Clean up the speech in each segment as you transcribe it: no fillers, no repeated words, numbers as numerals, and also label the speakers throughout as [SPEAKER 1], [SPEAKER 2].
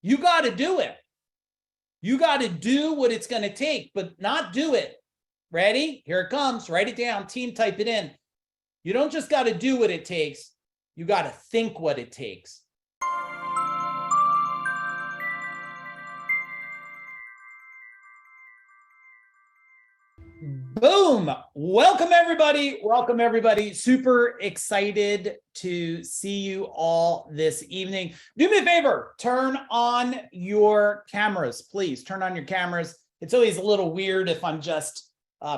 [SPEAKER 1] You got to do it. You got to do what it's going to take, but not do it. Ready? Here it comes. Write it down. Team, type it in. You don't just got to do what it takes. You got to think what it takes. Boom. Welcome, everybody. Welcome, everybody. Super excited to see you all this evening. Do me a favor. Turn on your cameras, please. Turn on your cameras. It's always a little weird if I'm just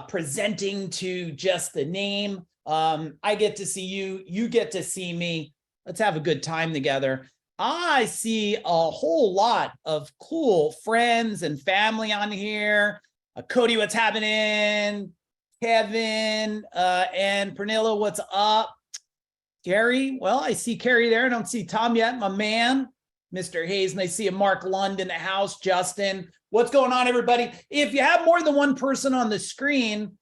[SPEAKER 1] presenting to just the name. I get to see you. You get to see me. Let's have a good time together. I see a whole lot of cool friends and family on here. Cody, what's happening? Kevin and Pernilla, what's up? Gary, well, I see Carrie there. I don't see Tom yet, my man. Mr. Hayes, and I see a Mark Lund in the house. Justin, what's going on, everybody? If you have more than one person on the screen,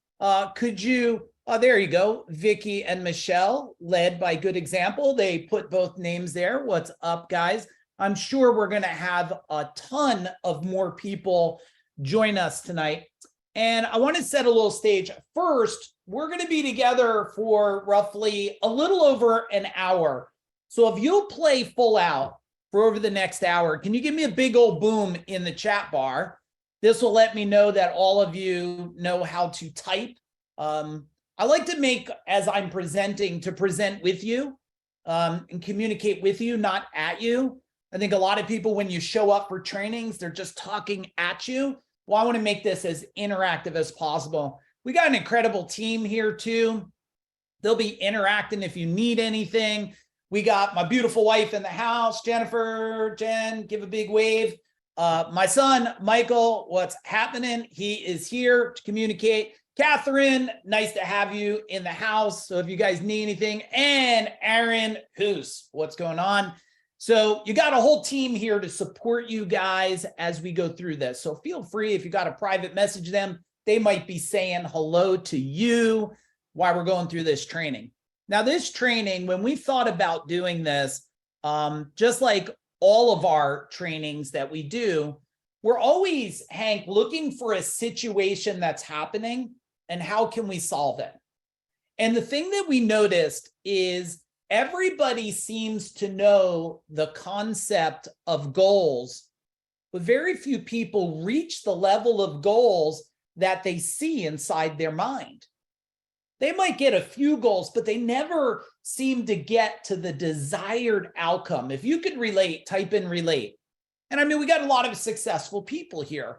[SPEAKER 1] could you, there you go, Vicky and Michelle, led by good example. They put both names there. What's up, guys? I'm sure we're going to have a ton of more people join us tonight. And I want to set a little stage. First, we're going to be together for roughly a little over an hour. So if you'll play full out for over the next hour, can you give me a big old boom in the chat bar? This will let me know that all of you know how to type. I like to make, as I'm presenting, to present with you and communicate with you, not at you. I think a lot of people, when you show up for trainings, they're just talking at you. Well, I want to make this as interactive as possible. We got an incredible team here too. They'll be interacting if you need anything. We got my beautiful wife in the house, Jennifer. Jen, give a big wave. My son, Michael, what's happening? He is here to communicate. Catherine, nice to have you in the house. So if you guys need anything, and Aaron Hoos, what's going on? So you got a whole team here to support you guys as we go through this. So feel free, if you got a private message them, they might be saying hello to you while we're going through this training. Now, this training, when we thought about doing this, just like all of our trainings that we do, we're always, Hank, looking for a situation that's happening and how can we solve it? And the thing that we noticed is everybody seems to know the concept of goals, but very few people reach the level of goals that they see inside their mind. They might get a few goals, but they never seem to get to the desired outcome. If you could relate, type in relate. And I mean, we got a lot of successful people here.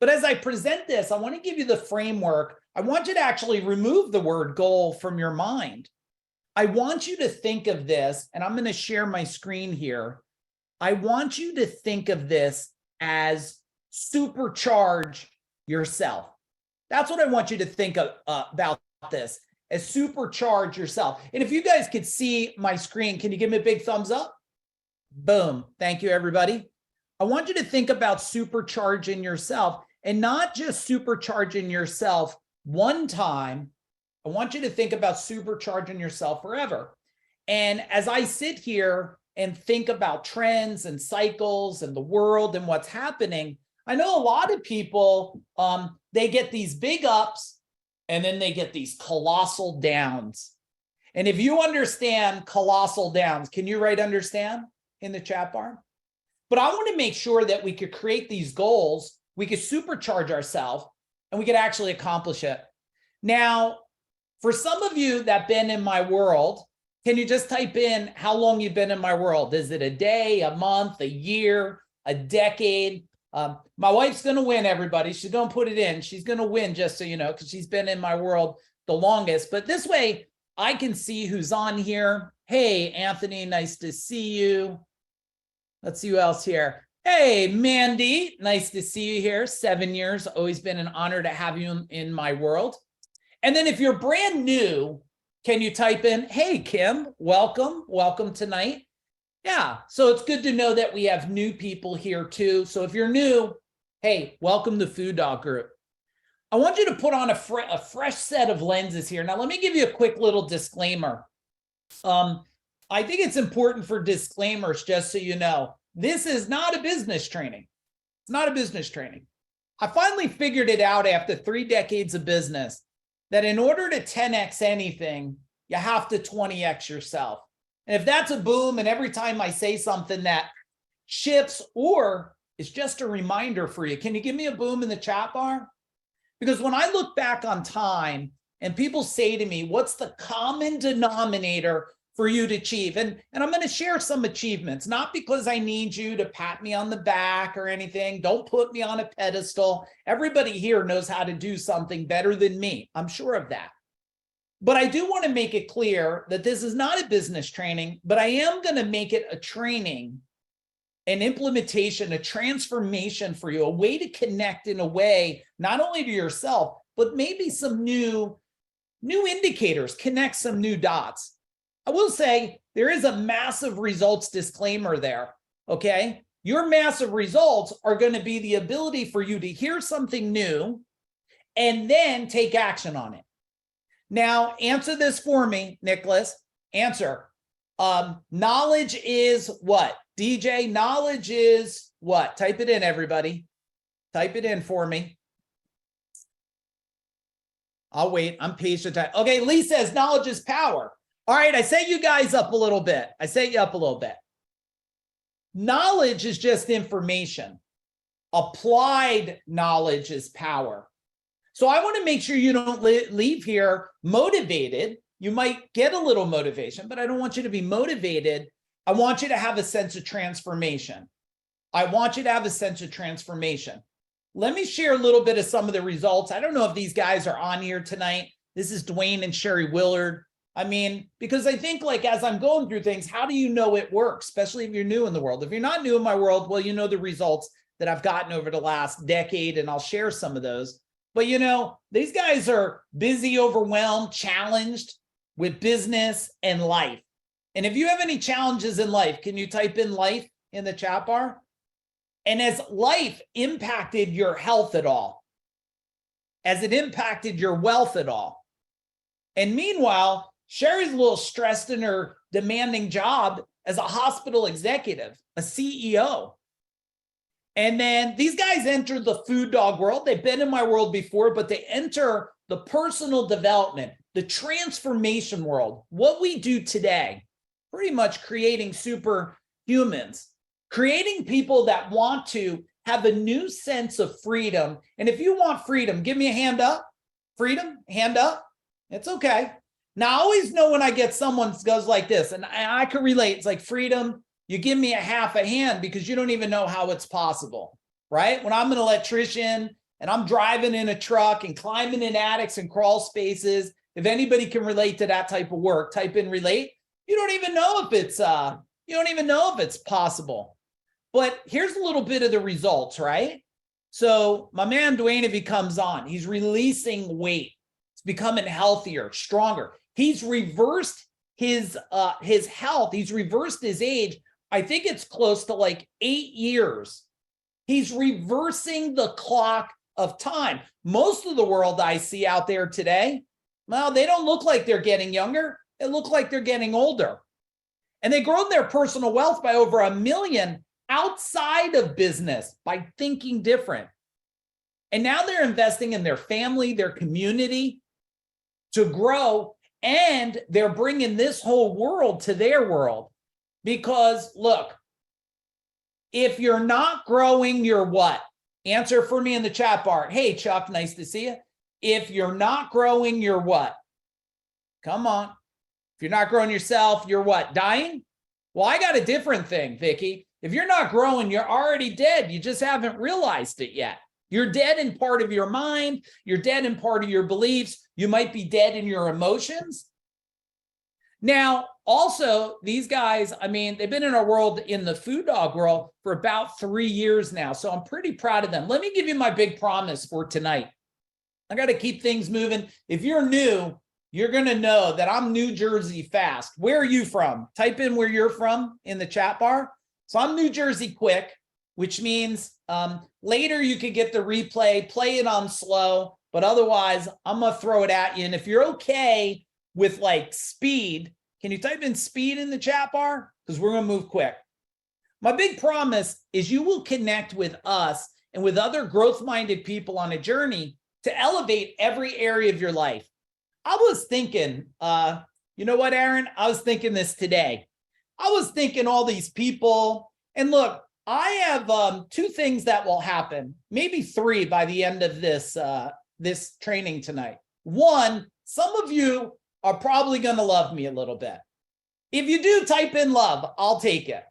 [SPEAKER 1] But as I present this, I want to give you the framework. I want you to actually remove the word goal from your mind. I want you to think of this, and I'm going to share my screen here. I want you to think of this as supercharge yourself. That's what I want you to think of, about this, as supercharge yourself. And if you guys could see my screen, can you give me a big thumbs up? Boom. Thank you, everybody. I want you to think about supercharging yourself, and not just supercharging yourself one time. I want you to think about supercharging yourself forever. And as I sit here and think about trends and cycles and the world and what's happening, I know a lot of people, they get these big ups and then they get these colossal downs. And if you understand colossal downs, can you write understand in the chat bar? But I want to make sure that we could create these goals, we could supercharge ourselves, and we could actually accomplish it. Now, for some of you that have been in my world, can you just type in how long you've been in my world? Is it a day, a month, a year, a decade? My wife's going to win, everybody. She's going to put it in. She's going to win, just so you know, because she's been in my world the longest. But this way, I can see who's on here. Hey, Anthony, nice to see you. Let's see who else here. Hey, Mandy, nice to see you here. 7 years, always been an honor to have you in my world. And then if you're brand new, can you type in, hey, Kim, welcome tonight. Yeah, so it's good to know that we have new people here too. So if you're new, hey, welcome to Food Dog Group. I want you to put on a fresh set of lenses here. Now, let me give you a quick little disclaimer. I think it's important for disclaimers, just so you know. this is not a business training. It's not a business training. I finally figured it out after 3 decades of business that in order to 10x anything, you have to 20x yourself. And if that's a boom, and every time I say something that shifts or is just a reminder for you, can you give me a boom in the chat bar? Because when I look back on time and people say to me, what's the common denominator for you to achieve? And I'm going to share some achievements, not because I need you to pat me on the back or anything. Don't put me on a pedestal. Everybody here knows how to do something better than me. I'm sure of that. But I do want to make it clear that this is not a business training, but I am going to make it a training, an implementation, a transformation for you, a way to connect in a way, not only to yourself, but maybe some new indicators, connect some new dots. I will say there is a massive results disclaimer there, okay? Your massive results are going to be the ability for you to hear something new and then take action on it. Now, answer this for me, Nicholas. Answer. Knowledge is what? DJ, knowledge is what? Type it in, everybody. Type it in for me. I'll wait. I'm patient. Okay, Lee says knowledge is power. All right, I set you guys up a little bit. Knowledge is just information. Applied knowledge is power. So I want to make sure you don't leave here motivated. You might get a little motivation, but I don't want you to be motivated. I want you to have a sense of transformation. Let me share a little bit of some of the results. I don't know if these guys are on here tonight. This is Dwayne and Sherry Willard. I mean, because I think like as I'm going through things, how do you know it works? Especially if you're new in the world. If you're not new in my world, well, you know the results that I've gotten over the last decade, and I'll share some of those. But you know, these guys are busy, overwhelmed, challenged with business and life. And if you have any challenges in life, can you type in life in the chat bar? And has life impacted your health at all? Has it impacted your wealth at all? And meanwhile, Sherry's a little stressed in her demanding job as a hospital executive, a CEO. And then these guys enter the food dog world. They've been in my world before, but they enter the personal development, the transformation world. What we do today, pretty much creating superhumans, creating people that want to have a new sense of freedom. And if you want freedom, give me a hand up. Freedom, hand up. It's okay. Now, I always know when I get someone that goes like this, and I can relate. It's like, freedom, you give me a half a hand because you don't even know how it's possible, right? When I'm an electrician and I'm driving in a truck and climbing in attics and crawl spaces, if anybody can relate to that type of work, type in relate. You don't even know if it's possible. But here's a little bit of the results, right? So my man Dwayne, if he comes on, he's releasing weight. He's becoming healthier, stronger. He's reversed his health. He's reversed his age. I think it's close to like 8 years. He's reversing the clock of time. Most of the world I see out there today, well, they don't look like they're getting younger. They look like they're getting older. And they grow their personal wealth by over $1 million outside of business by thinking different. And now they're investing in their family, their community to grow, and they're bringing this whole world to their world. Because look, if you're not growing, you're what? Answer for me in the chat bar. Hey, Chuck, nice to see you. If you're not growing, you're what? Come on. If you're not growing yourself, you're what? Dying? Well, I got a different thing, Vicky. If you're not growing, you're already dead. You just haven't realized it yet. You're dead in part of your mind. You're dead in part of your beliefs. You might be dead in your emotions. Now, also, these guys, I mean, they've been in our world, in the food dog world, for about 3 years now. So I'm pretty proud of them. Let me give you my big promise for tonight. I got to keep things moving. If you're new, you're going to know that I'm New Jersey fast. Where are you from? Type in where you're from in the chat bar. So I'm New Jersey quick, which means later you could get the replay, play it on slow, but otherwise I'm going to throw it at you. And if you're okay with like speed, can you type in speed in the chat bar? Because we're going to move quick. My big promise is you will connect with us and with other growth-minded people on a journey to elevate every area of your life. I was thinking, you know what, Aaron? I was thinking this today. I was thinking all these people, and look, I have two things that will happen, maybe three by the end of this training tonight. One, some of you are probably going to love me a little bit. If you do, type in love, I'll take it.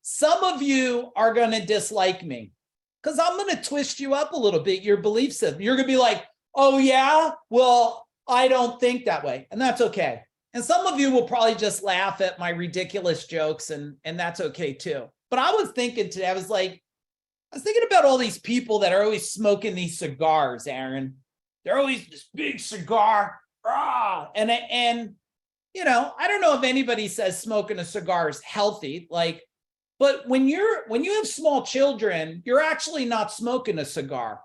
[SPEAKER 1] Some of you are going to dislike me because I'm going to twist you up a little bit, your belief system. You're going to be like, oh yeah, well, I don't think that way. And that's okay. And some of you will probably just laugh at my ridiculous jokes, and that's okay too. But I was thinking today, I was thinking about all these people that are always smoking these cigars, Aaron. They're always this big cigar. And you know, I don't know if anybody says smoking a cigar is healthy, but when you have small children, you're actually not smoking a cigar.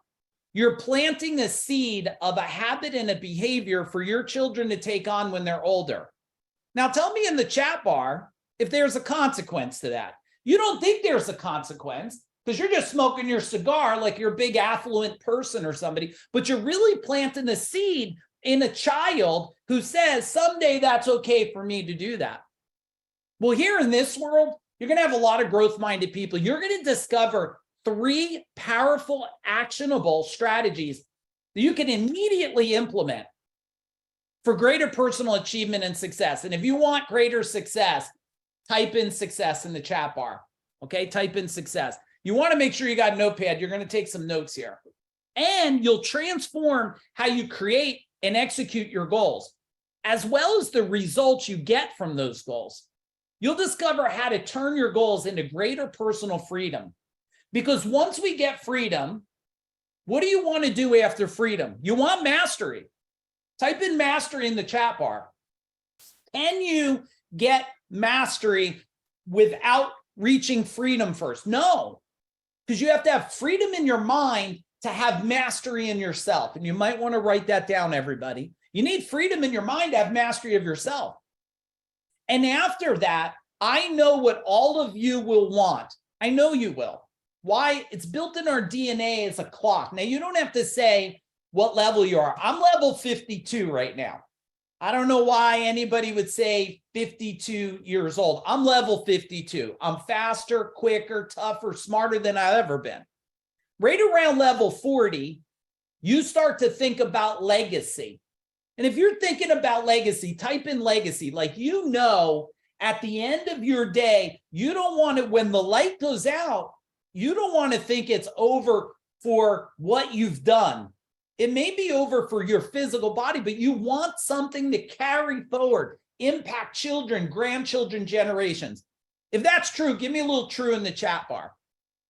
[SPEAKER 1] You're planting a seed of a habit and a behavior for your children to take on when they're older. Now, tell me in the chat bar if there's a consequence to that. You don't think there's a consequence because you're just smoking your cigar like you're a big affluent person or somebody, but you're really planting a seed in a child who says, someday that's okay for me to do that. Well, here in this world, you're going to have a lot of growth-minded people. You're going to discover 3 powerful, actionable strategies that you can immediately implement for greater personal achievement and success. And if you want greater success, type in success in the chat bar. Okay, type in success. You want to make sure you got a notepad. You're going to take some notes here. And you'll transform how you create and execute your goals, as well as the results you get from those goals. You'll discover how to turn your goals into greater personal freedom. Because once we get freedom, what do you want to do after freedom? You want mastery. Type in mastery in the chat bar. Can you get mastery without reaching freedom first? No, because you have to have freedom in your mind to have mastery in yourself. And you might want to write that down, everybody. You need freedom in your mind to have mastery of yourself. And after that, I know what all of you will want. I know you will. Why? It's built in our DNA as a clock. Now, you don't have to say what level you are. I'm level 52 right now. I don't know why anybody would say 52 years old. I'm level 52. I'm faster, quicker, tougher, smarter than I've ever been. Right around level 40, you start to think about legacy. And if you're thinking about legacy, type in legacy. Like, you know, at the end of your day, you don't want it, when the light goes out, you don't want to think it's over for what you've done. It may be over for your physical body, but you want something to carry forward, impact children, grandchildren, generations. If that's true, give me a little true in the chat bar.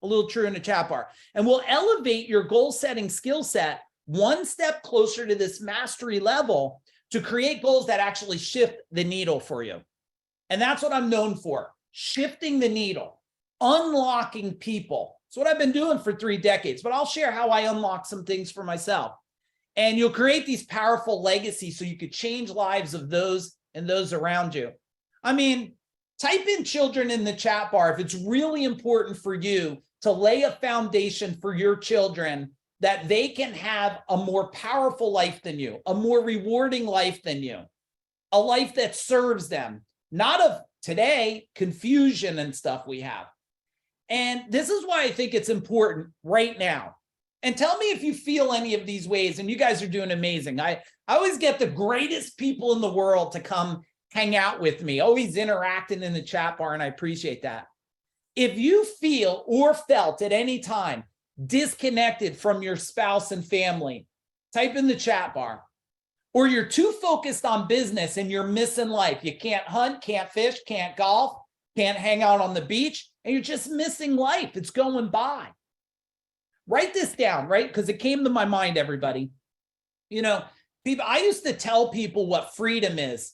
[SPEAKER 1] A little true in the chat bar. And we'll elevate your goal-setting skill set one step closer to this mastery level to create goals that actually shift the needle for you. And that's what I'm known for, shifting the needle, unlocking people. It's what I've been doing for 3 decades, but I'll share how I unlock some things for myself. And you'll create these powerful legacies so you could change lives of those and those around you. I mean, type in children in the chat bar if it's really important for you to lay a foundation for your children that they can have a more powerful life than you, a more rewarding life than you, a life that serves them, not of today, confusion and stuff we have. And this is why I think it's important right now. And tell me if you feel any of these ways, and you guys are doing amazing. I always get the greatest people in the world to come hang out with me, always interacting in the chat bar, and I appreciate that. If you feel or felt at any time disconnected from your spouse and family, type in the chat bar. Or you're too focused on business and you're missing life. You can't hunt, can't fish, can't golf, can't hang out on the beach, and you're just missing life. It's going by. Write this down, right? Because it came to my mind, everybody. You know, people, I used to tell people what freedom is.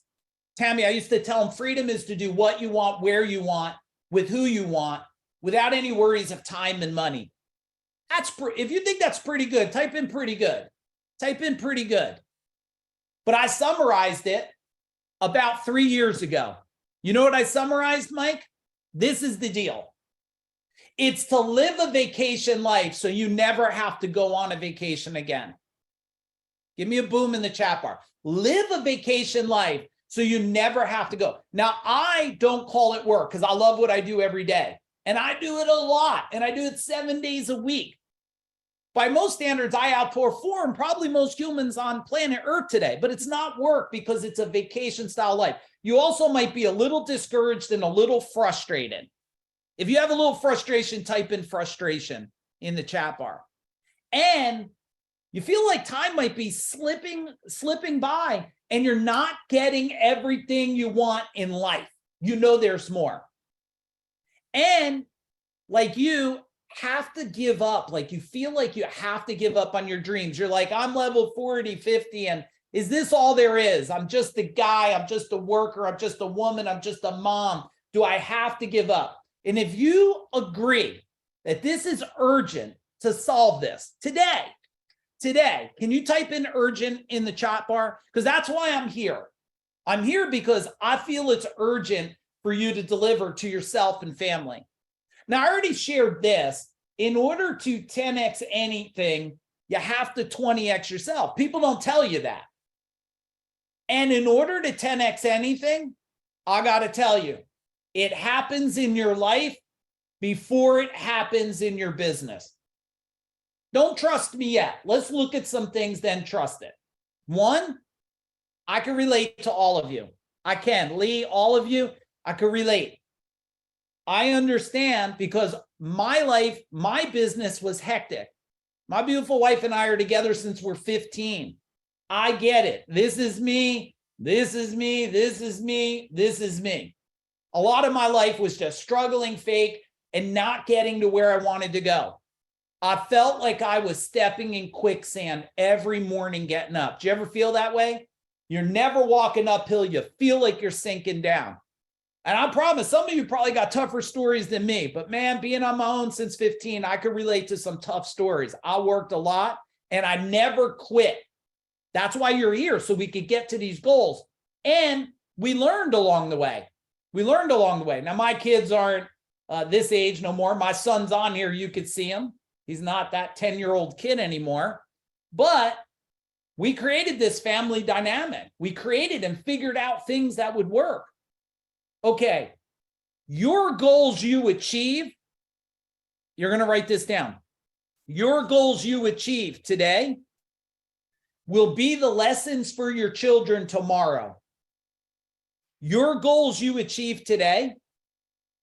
[SPEAKER 1] Tammy, I used to tell them freedom is to do what you want, where you want, with who you want, without any worries of time and money. If you think that's pretty good, type in pretty good. Type in pretty good. But I summarized it about 3 years ago. You know what I summarized, Mike? This is the deal. It's to live a vacation life so you never have to go on a vacation again. Give me a boom in the chat bar. Live a vacation life so you never have to go. Now, I don't call it work because I love what I do every day. And I do it a lot. And I do it 7 days a week. By most standards, I outperform probably most humans on planet Earth today. But it's not work because it's a vacation style life. You also might be a little discouraged and a little frustrated. If you have a little frustration, type in frustration in the chat bar. And you feel like time might be slipping by and you're not getting everything you want in life. You know there's more. And like you have to give up, like you feel like you have to give up on your dreams. You're like, I'm level 40, 50, and is this all there is? I'm just a guy, I'm just a worker, I'm just a woman, I'm just a mom. Do I have to give up? And if you agree that this is urgent to solve this today, can you type in urgent in the chat bar? Because that's why I'm here. I'm here because I feel it's urgent for you to deliver to yourself and family. Now, I already shared this. In order to 10x anything, you have to 20x yourself. People don't tell you that. And in order to 10x anything, I got to tell you, it happens in your life before it happens in your business. Don't trust me yet. Let's look at some things, then trust it. One, I can relate to all of you. I can. Lee, all of you, I can relate. I understand because my life, my business was hectic. My beautiful wife and I are together since we're 15. I get it. This is me. This is me. This is me. This is me. A lot of my life was just struggling, fake, and not getting to where I wanted to go. I felt like I was stepping in quicksand every morning getting up. Do you ever feel that way? You're never walking uphill. You feel like you're sinking down. And I promise some of you probably got tougher stories than me, but man, being on my own since 15, I could relate to some tough stories. I worked a lot and I never quit. That's why you're here, so we could get to these goals. And we learned along the way. Now, my kids aren't this age no more. My son's on here. You could see him. He's not that 10-year-old kid anymore. But we created this family dynamic. We created and figured out things that would work. Okay, your goals you achieve, you're going to write this down. Your goals you achieve today will be the lessons for your children tomorrow. Your goals you achieve today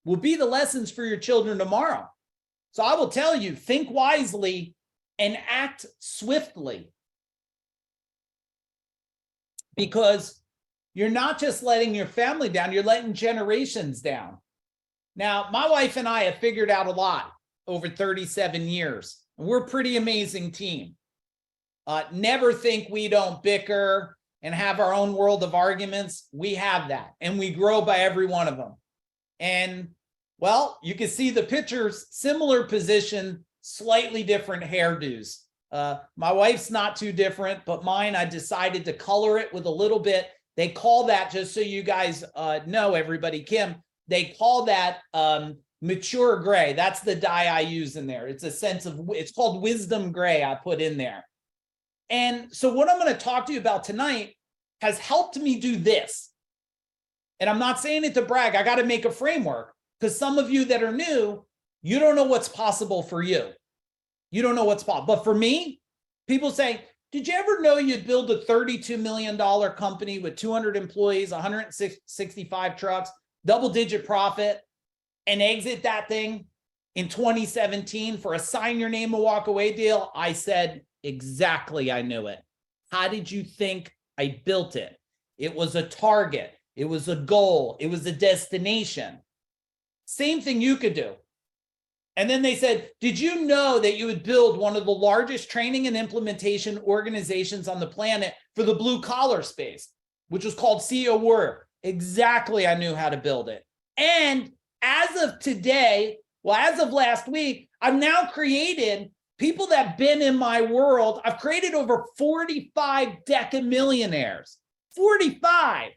[SPEAKER 1] will be the lessons for your children tomorrow. So I will tell you, think wisely and act swiftly. Because you're not just letting your family down, you're letting generations down. Now, my wife and I have figured out a lot over 37 years. We're a pretty amazing team. Never think we don't bicker and have our own world of arguments. We have that, and we grow by every one of them. And, well, you can see the pictures, similar position, slightly different hairdos. My wife's not too different, but mine, I decided to color it with a little bit. They call that, just so you guys know, everybody, Kim, they call that mature gray. That's the dye I use in there. It's a sense of, it's called wisdom gray I put in there. And so what I'm going to talk to you about tonight has helped me do this. And I'm not saying it to brag. I got to make a framework because some of you that are new, you don't know what's possible for you. You don't know what's possible. But for me, people say, did you ever know you'd build a $32 million company with 200 employees, 165 trucks, double-digit profit, and exit that thing in 2017 for a sign your name and walk away deal? I said, exactly, I knew it. How did you think I built it? It was a target. It was a goal. It was a destination. Same thing you could do. And then they said, did you know that you would build one of the largest training and implementation organizations on the planet for the blue collar space, which was called CEO Warrior? Exactly, I knew how to build it. And as of today, well, as of last week, I've now created people that have been in my world. I've created over 45 decamillionaires. 45.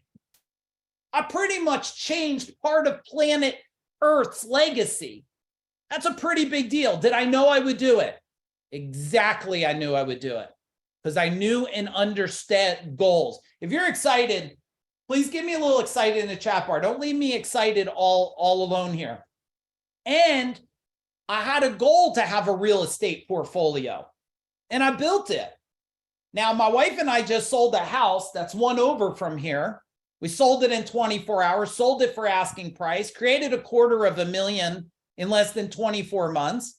[SPEAKER 1] I pretty much changed part of planet Earth's legacy. That's a pretty big deal. Did I know I would do it? Exactly, I knew I would do it because I knew and understood goals. If you're excited, please give me a little excited in the chat bar. Don't leave me excited all alone here. And I had a goal to have a real estate portfolio, and I built it. Now, my wife and I just sold a house that's one over from here. We sold it in 24 hours, sold it for asking price, created $250,000 in less than 24 months.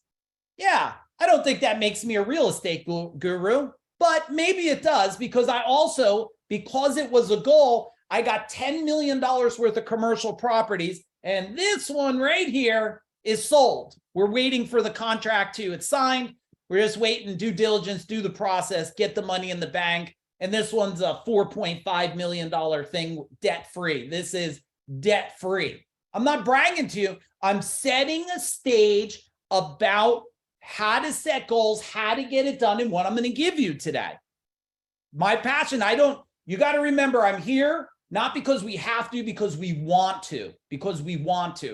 [SPEAKER 1] Yeah, I don't think that makes me a real estate guru, but maybe it does because I also, because it was a goal, I got $10 million worth of commercial properties. And this one right here is sold. We're waiting for the contract to, it's signed. We're just waiting, due diligence, do the process, get the money in the bank. And this one's a $4.5 million thing, debt-free. This is debt-free. I'm not bragging to you. I'm setting a stage about how to set goals, how to get it done, and what I'm going to give you today. My passion, you got to remember, I'm here, not because we have to, because we want to,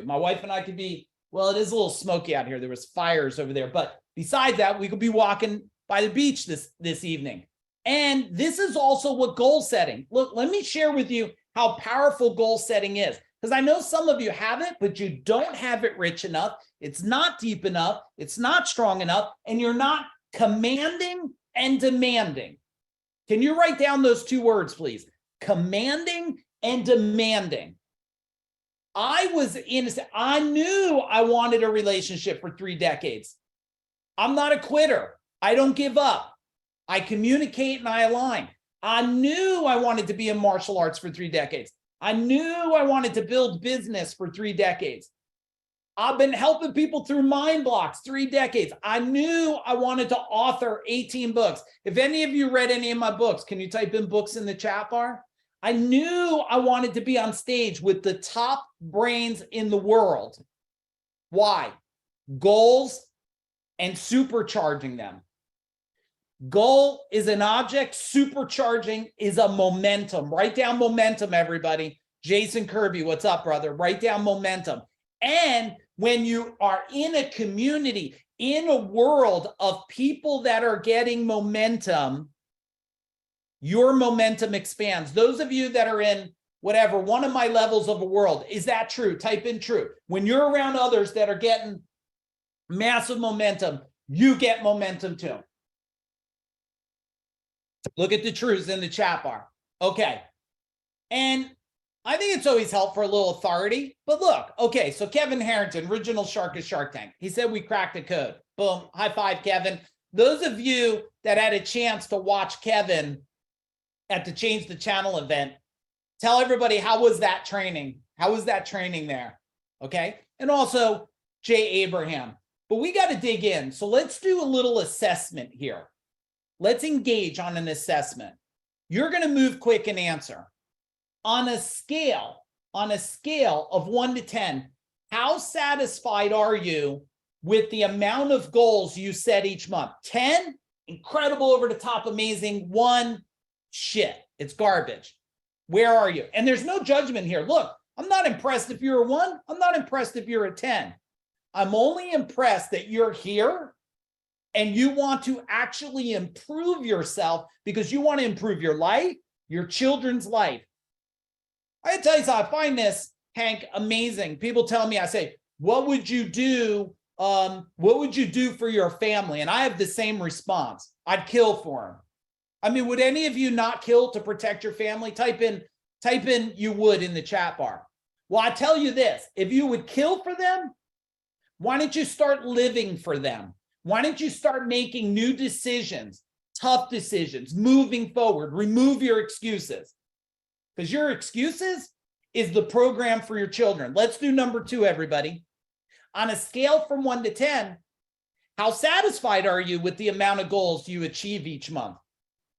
[SPEAKER 1] My wife and I could be, well, it is a little smoky out here. There was fires over there. But besides that, we could be walking by the beach this evening. And this is also what goal setting. Look, let me share with you how powerful goal setting is. Because I know some of you have it, but you don't have it rich enough. It's not deep enough. It's not strong enough. And you're not commanding and demanding. Can you write down those two words, please? Commanding and demanding. I knew I wanted a relationship for 3 decades. I'm not a quitter. I don't give up. I communicate and I align. I knew I wanted to be in martial arts for 3 decades. I knew I wanted to build business for 3 decades. I've been helping people through mind blocks 3 decades. I knew I wanted to author 18 books. If any of you read any of my books, can you type in books in the chat bar? I knew I wanted to be on stage with the top brains in the world. Why? Goals and supercharging them. Goal is an object, supercharging is a momentum. Write down momentum, everybody. Jason Kirby, what's up, brother? Write down momentum. And when you are in a community, in a world of people that are getting momentum, your momentum expands. Those of you that are in whatever, one of my levels of a world, is that true? Type in true. When you're around others that are getting massive momentum, you get momentum too. Look at the truths in the chat bar. Okay. And I think it's always helpful for a little authority. But look, okay, so Kevin Harrington, original shark of Shark Tank. He said we cracked the code. Boom. High five, Kevin. Those of you that had a chance to watch Kevin at the Change the Channel event, tell everybody, how was that training? How was that training there? Okay. And also Jay Abraham. But we got to dig in. So let's do a little assessment here. Let's engage on an assessment. You're going to move quick and answer. On a scale of 1 to 10, how satisfied are you with the amount of goals you set each month? 10, incredible, over the top, amazing. 1, shit, it's garbage. Where are you? And there's no judgment here. Look, I'm not impressed if you're a 1. I'm not impressed if you're a 10. I'm only impressed that you're here and you want to actually improve yourself because you want to improve your life, your children's life. I tell you something, I find this, Hank, amazing. People tell me, I say, what would you do? What would you do for your family? And I have the same response. I'd kill for them. I mean, would any of you not kill to protect your family? Type in you would in the chat bar. Well, I tell you this, if you would kill for them, why don't you start living for them? Why don't you start making new decisions, tough decisions, moving forward? Remove your excuses. Because your excuses is the program for your children. Let's do number 2, everybody. On a scale from 1 to 10, how satisfied are you with the amount of goals you achieve each month?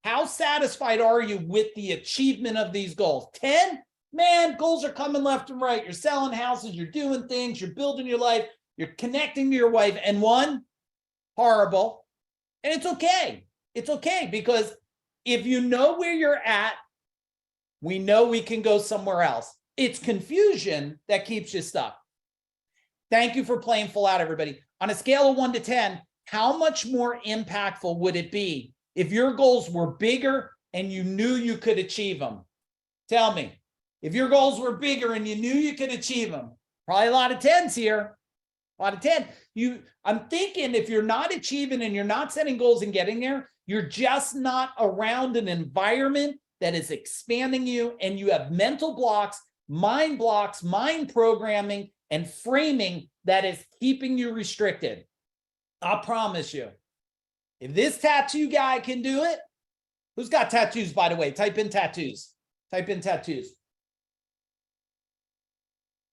[SPEAKER 1] How satisfied are you with the achievement of these goals? 10, man, goals are coming left and right. You're selling houses, you're doing things, you're building your life, you're connecting to your wife. And 1, horrible. And it's okay. It's okay, because if you know where you're at, we know we can go somewhere else. It's confusion that keeps you stuck. Thank you for playing full out, everybody. On a scale of 1 to 10, how much more impactful would it be if your goals were bigger and you knew you could achieve them? Tell me. If your goals were bigger and you knew you could achieve them, probably a lot of 10s here. A lot of 10. I'm thinking if you're not achieving and you're not setting goals and getting there, you're just not around an environment that is expanding you, and you have mental blocks, mind programming, and framing that is keeping you restricted. I promise you, if this tattoo guy can do it, who's got tattoos, by the way? Type in tattoos. Type in tattoos.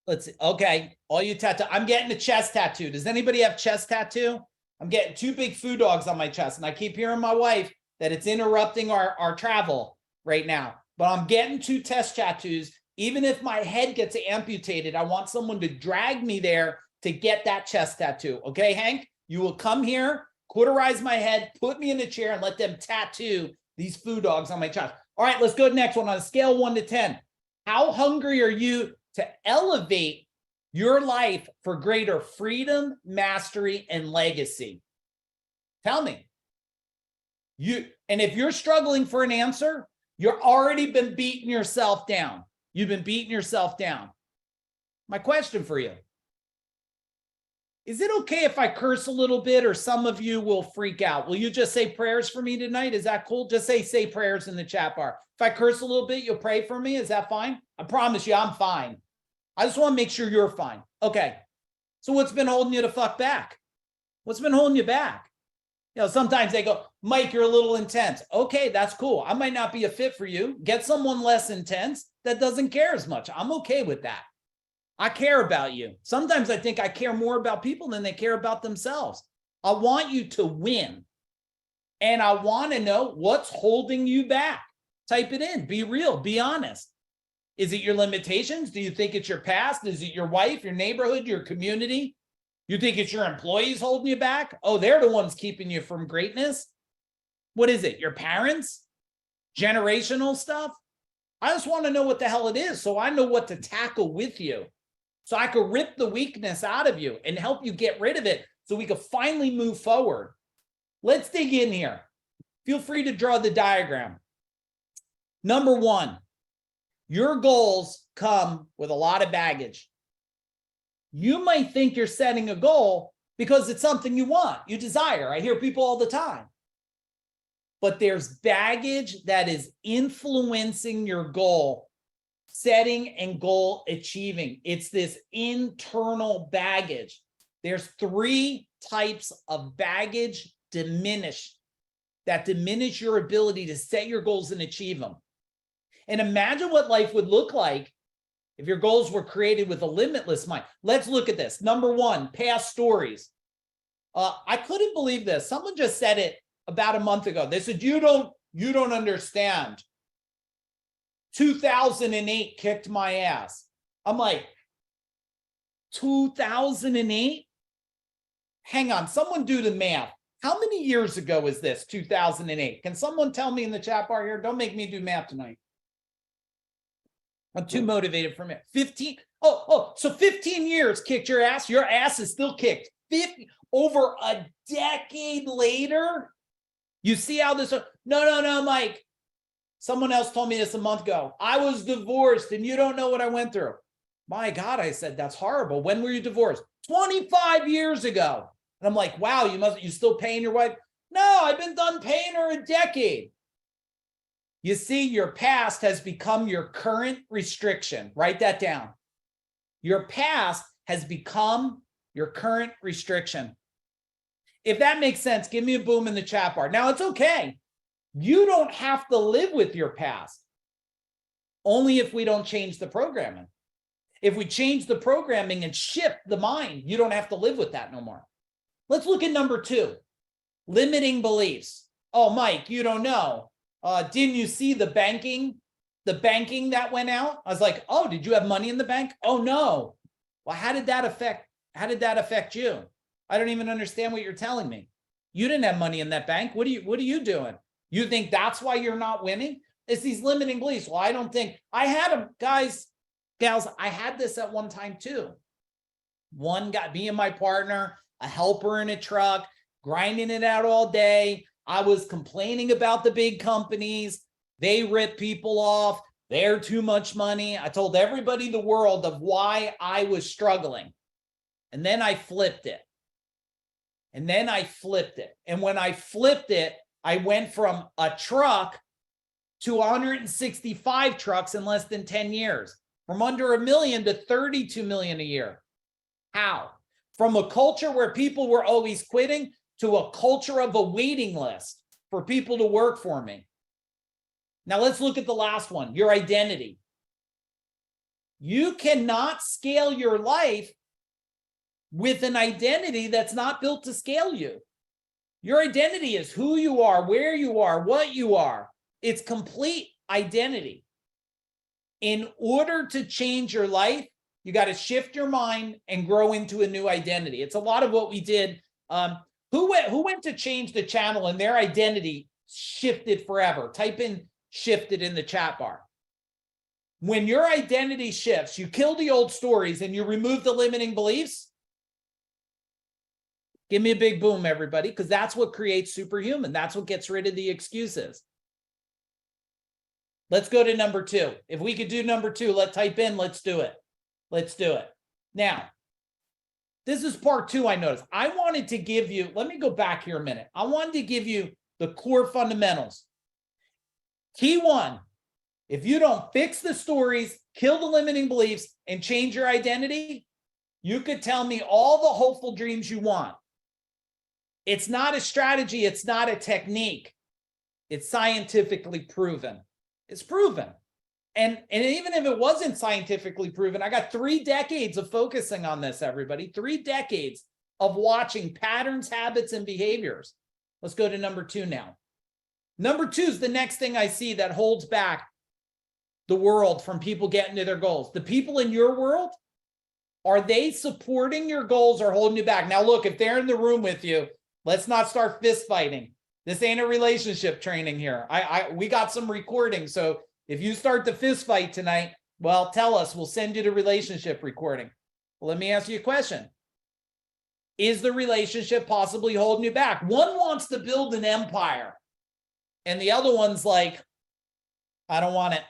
[SPEAKER 1] Let's see. Okay, all you tattoo. I'm getting a chest tattoo. Does anybody have chest tattoo? I'm getting 2 big food dogs on my chest, and I keep hearing my wife that it's interrupting our travel right now. But I'm getting 2 chest tattoos. Even if my head gets amputated, I want someone to drag me there to get that chest tattoo. Okay, Hank? You will come here, cauterize my head, put me in a chair, and let them tattoo these food dogs on my chest. All right, let's go to the next one. On a scale of 1 to 10, how hungry are you to elevate your life for greater freedom, mastery, and legacy? Tell me. And if you're struggling for an answer, you've already been beating yourself down. You've been beating yourself down. My question for you, is it okay if I curse a little bit, or some of you will freak out? Will you just say prayers for me tonight? Is that cool? Just say prayers in the chat bar. If I curse a little bit, you'll pray for me. Is that fine? I promise you, I'm fine. I just want to make sure you're fine. Okay. So what's been holding you the fuck back? What's been holding you back? You know, sometimes they go, Mike, you're a little intense. Okay, that's cool. I might not be a fit for you. Get someone less intense that doesn't care as much. I'm okay with that. I care about you. Sometimes I think I care more about people than they care about themselves. I want you to win. And I want to know what's holding you back. Type it in. Be real. Be honest. Is it your limitations? Do you think it's your past? Is it your wife, your neighborhood, your community? You think it's your employees holding you back? Oh, they're the ones keeping you from greatness. What is it? Your parents? Generational stuff? I just want to know what the hell it is so I know what to tackle with you. So I could rip the weakness out of you and help you get rid of it so we could finally move forward. Let's dig in here. Feel free to draw the diagram. Number 1, your goals come with a lot of baggage. You might think you're setting a goal because it's something you want, you desire. I hear people all the time. But there's baggage that is influencing your goal setting and goal achieving. It's this internal baggage. There's 3 types of baggage that diminish your ability to set your goals and achieve them. And imagine what life would look like if your goals were created with a limitless mind. Let's look at this. Number 1, past stories. I couldn't believe this. Someone just said it about a month ago. They said, you don't understand. 2008 kicked my ass. I'm like, 2008? Hang on, someone do the math. How many years ago is this, 2008? Can someone tell me in the chat bar here? Don't make me do math tonight. I'm too motivated for math. 15. So 15 years kicked your ass. Your ass is still kicked. 50, over a decade later. You see how this, no, Mike. Someone else told me this a month ago. I was divorced and you don't know what I went through. My God, I said, that's horrible. When were you divorced? 25 years ago. And I'm like, wow, you still paying your wife? No, I've been done paying her a decade. You see, your past has become your current restriction. Write that down. Your past has become your current restriction. If that makes sense, give me a boom in the chat bar. Now, it's okay. You don't have to live with your past. Only if we don't change the programming. If we change the programming and shift the mind, you don't have to live with that no more. Let's look at number 2, limiting beliefs. Oh, Mike, you don't know. Didn't you see the banking that went out? I was like, oh, did you have money in the bank? Oh, no. Well, how did that affect you? I don't even understand what you're telling me. You didn't have money in that bank. What are you doing? You think that's why you're not winning? It's these limiting beliefs. Well, I don't think I had them, guys, gals. I had this at one time too. One guy, me and my partner, a helper in a truck, grinding it out all day. I was complaining about the big companies. They rip people off. They're too much money. I told everybody in the world of why I was struggling. And then I flipped it. And when I flipped it, I went from a truck to 165 trucks in less than 10 years, from under $1 million to 32 million a year. How? From a culture where people were always quitting to a culture of a waiting list for people to work for me. Now let's look at the last one, your identity. You cannot scale your life with an identity that's not built to scale you. Your identity is who you are, where you are, what you are. It's complete identity. In order to change your life, you got to shift your mind and grow into a new identity. It's a lot of what we did. Who went to change the channel and their identity shifted forever? Type in shifted in the chat bar. When your identity shifts, you kill the old stories and you remove the limiting beliefs. Give me a big boom, everybody, because that's what creates superhuman. That's what gets rid of the excuses. Let's go to number 2. If we could do number 2, let's type in, let's do it. Let's do it. Now, this is part 2, I noticed. I wanted to give you, let me go back here a minute. I wanted to give you the core fundamentals. Key 1, if you don't fix the stories, kill the limiting beliefs, and change your identity, you could tell me all the hopeful dreams you want. It's not a strategy. It's not a technique. It's scientifically proven. It's proven. And even if it wasn't scientifically proven, I got 3 decades of focusing on this, everybody. 3 decades of watching patterns, habits, and behaviors. Let's go to number 2 now. Number 2 is the next thing I see that holds back the world from people getting to their goals. The people in your world, are they supporting your goals or holding you back? Now, look, if they're in the room with you, let's not start fist fighting. This ain't a relationship training here. We got some recording, so if you start the fist fight tonight, well, tell us. We'll send you the relationship recording. Well, let me ask you a question. Is the relationship possibly holding you back? One wants to build an empire, and the other one's like, I don't want it.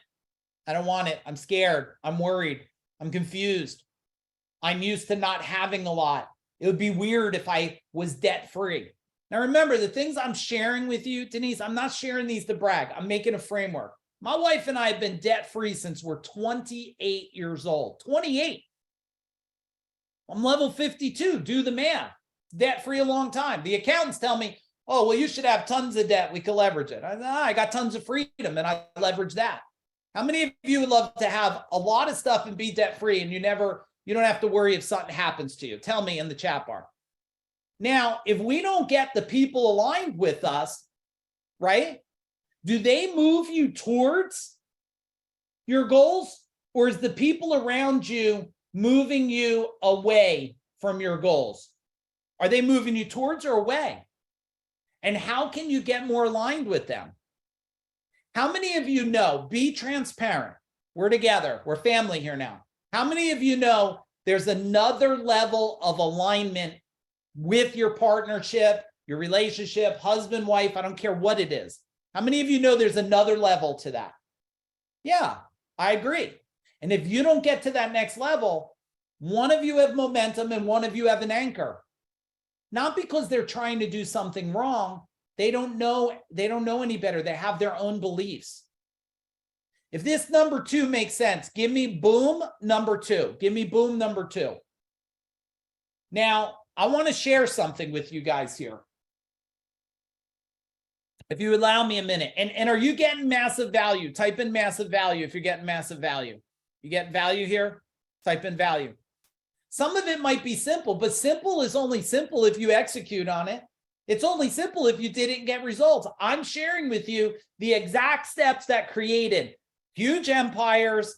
[SPEAKER 1] I don't want it. I'm scared. I'm worried. I'm confused. I'm used to not having a lot. It would be weird if I was debt-free. Now, remember, the things I'm sharing with you, Denise, I'm not sharing these to brag. I'm making a framework. My wife and I have been debt-free since we're 28 years old. 28. I'm level 52. Do the math. Debt-free a long time. The accountants tell me, oh, well, you should have tons of debt. We can leverage it. I got tons of freedom, and I leverage that. How many of you would love to have a lot of stuff and be debt-free, and you don't have to worry if something happens to you? Tell me in the chat bar. Now, if we don't get the people aligned with us, right? Do they move you towards your goals, or is the people around you moving you away from your goals? Are they moving you towards or away? And how can you get more aligned with them? How many of you know, be transparent. We're together. We're family here now. How many of you know there's another level of alignment with your partnership, your relationship, husband, wife, I don't care what it is. How many of you know there's another level to that? Yeah, I agree. And if you don't get to that next level, one of you have momentum and one of you have an anchor. Not because they're trying to do something wrong. They don't know any better. They have their own beliefs. If this number 2 makes sense, give me boom number 2. Give me boom number 2. Now, I want to share something with you guys here. If you allow me a minute. And are you getting massive value? Type in massive value if you're getting massive value. You get value here? Type in value. Some of it might be simple, but simple is only simple if you execute on it. It's only simple if you didn't get results. I'm sharing with you the exact steps that created huge empires,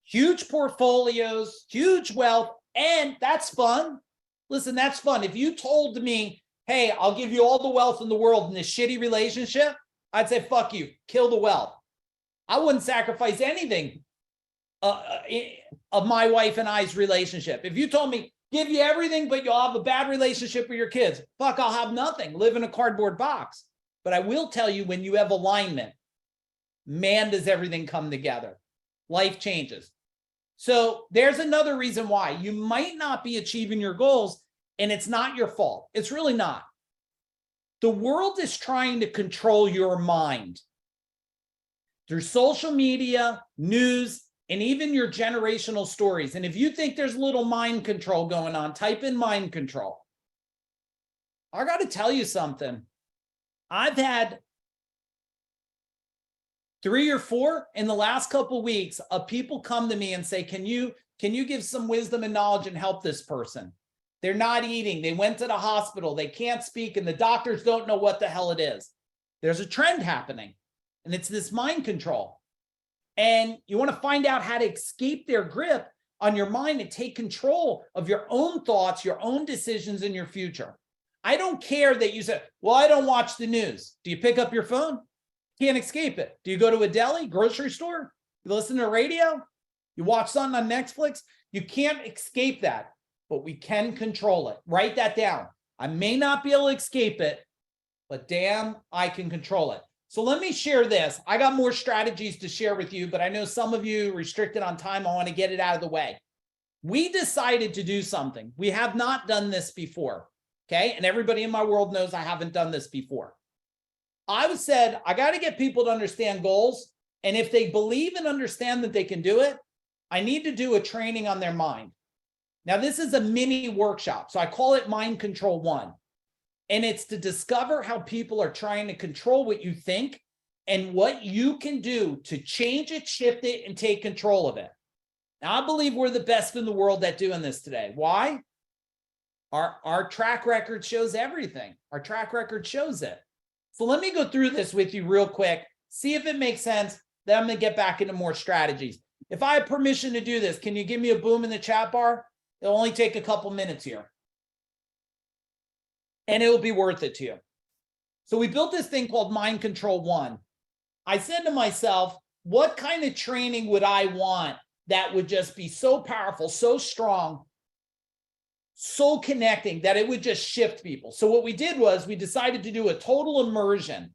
[SPEAKER 1] huge portfolios, huge wealth, and that's fun. Listen, that's fun. If you told me, hey, I'll give you all the wealth in the world in this shitty relationship, I'd say, fuck you, kill the wealth. I wouldn't sacrifice anything of my wife and I's relationship. If you told me, give you everything, but you'll have a bad relationship with your kids. Fuck, I'll have nothing, live in a cardboard box. But I will tell you, when you have alignment, man, does everything come together. Life changes. So there's another reason why you might not be achieving your goals, and it's not your fault. It's really not. The world is trying to control your mind through social media, news, and even your generational stories. And if you think there's a little mind control going on, type in mind control. I got to tell you something. I've had 3 or 4 in the last couple of weeks of people come to me and say, can you give some wisdom and knowledge and help this person? They're not eating. They went to the hospital. They can't speak, and the doctors don't know what the hell it is. There's a trend happening, and it's this mind control. And you want to find out how to escape their grip on your mind and take control of your own thoughts, your own decisions, and your future. I don't care that you say, well, I don't watch the news. Do you pick up your phone? Can't escape it. Do you go to a deli, grocery store? You listen to the radio? You watch something on Netflix? You can't escape that, but we can control it. Write that down. I may not be able to escape it, but damn, I can control it. So let me share this. I got more strategies to share with you, but I know some of you restricted on time. I want to get it out of the way. We decided to do something. We have not done this before, okay? And everybody in my world knows I haven't done this before. I said, I got to get people to understand goals. And if they believe and understand that they can do it, I need to do a training on their mind. Now, this is a mini workshop. So I call it Mind Control 1. And it's to discover how people are trying to control what you think and what you can do to change it, shift it, and take control of it. Now, I believe we're the best in the world at doing this today. Why? Our track record shows everything. Our track record shows it. So let me go through this with you real quick, see if it makes sense. Then I'm going to get back into more strategies. If I have permission to do this, can you give me a boom in the chat bar? It'll only take a couple minutes here. And it will be worth it to you. So we built this thing called Mind Control 1. I said to myself, what kind of training would I want that would just be so powerful, so strong, so connecting that it would just shift people? So what we did was we decided to do a total immersion,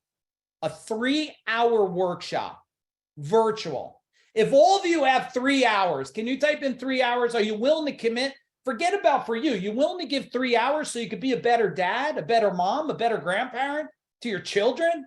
[SPEAKER 1] a 3-hour workshop, virtual. If all of you have 3 hours, can you type in 3 hours? Are you willing to commit? Forget about for you. You willing to give 3 hours so you could be a better dad, a better mom, a better grandparent to your children?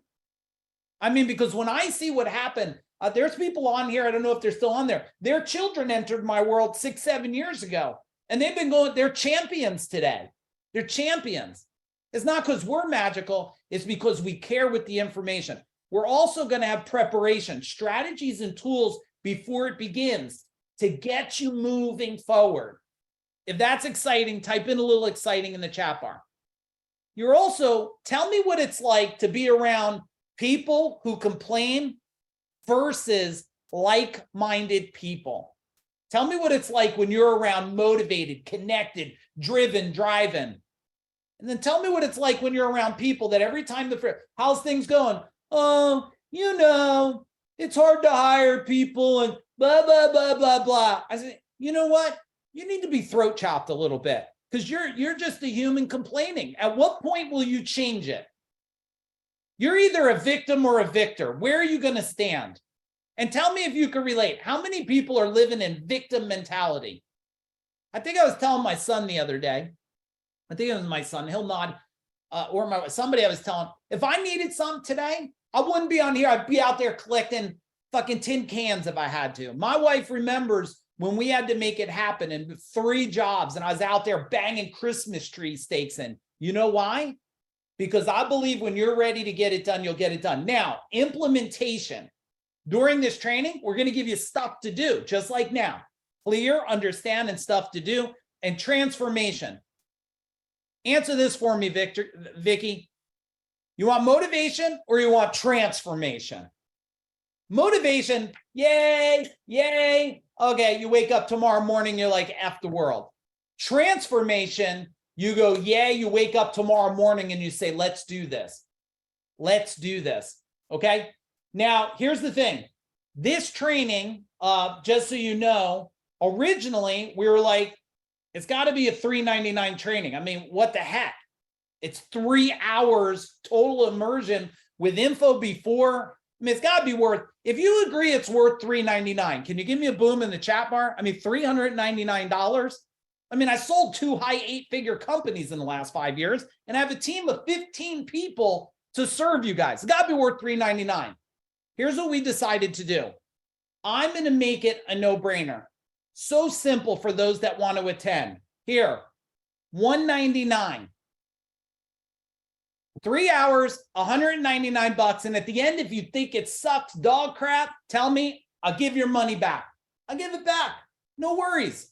[SPEAKER 1] I mean, because when I see what happened, there's people on here, I don't know if they're still on there. Their children entered my world 6, 7 years ago, and they've been going, they're champions today. They're champions. It's not because we're magical. It's because we care with the information. We're also going to have preparation, strategies and tools before it begins to get you moving forward. If that's exciting, type in a little exciting in the chat bar. You're also, tell me what it's like to be around people who complain versus like-minded people. Tell me what it's like when you're around motivated, connected, driven, driving. And then tell me what it's like when you're around people that every time how's things going? Oh, you know, it's hard to hire people and blah, blah, blah, blah, blah. I said, you know what? You need to be throat chopped a little bit because you're just a human complaining. At what point will you change it? You're either a victim or a victor. Where are you going to stand? And tell me if you can relate. How many people are living in victim mentality? I think I was telling my son the other day. I think it was my son. He'll nod. Or somebody I was telling. If I needed something today, I wouldn't be on here. I'd be out there collecting fucking tin cans if I had to. My wife remembers when we had to make it happen in 3 jobs and I was out there banging Christmas tree stakes in. You know why? Because I believe when you're ready to get it done, you'll get it done. Now, implementation. During this training, we're going to give you stuff to do, just like now. Clear, understand, and stuff to do. And transformation. Answer this for me, Vicky. You want motivation or you want transformation? Motivation, yay, yay. Okay, you wake up tomorrow morning, you're like, F the world. Transformation, you go, yeah, you wake up tomorrow morning and you say, let's do this. Let's do this, okay? Now, here's the thing. This training, just so you know, originally we were like, It's got to be a $3.99 training. I mean, what the heck? It's 3 hours total immersion with info before. I mean, it's got to be worth, if you agree it's worth $3.99, can you give me a boom in the chat bar? I mean, $399. I mean, I sold 2 high 8-figure companies in the last 5 years, and I have a team of 15 people to serve you guys. It's got to be worth $3.99. Here's what we decided to do. I'm going to make it a no-brainer. So simple for those that want to attend. Here, $199. 3 hours, $199. And at the end, if you think it sucks dog crap, tell me, I'll give your money back. I'll give it back. No worries.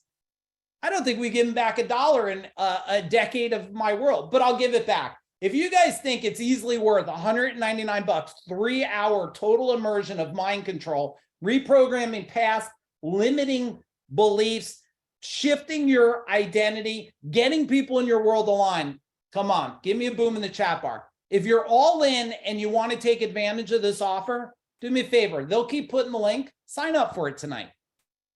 [SPEAKER 1] I don't think we give back $1 in a decade of my world, but I'll give it back. If you guys think it's easily worth $199, 3 hour total immersion of mind control, reprogramming past limiting beliefs, shifting your identity, getting people in your world aligned, come on, give me a boom in the chat bar. If you're all in and you want to take advantage of this offer, do me a favor. They'll keep putting the link. Sign up for it tonight.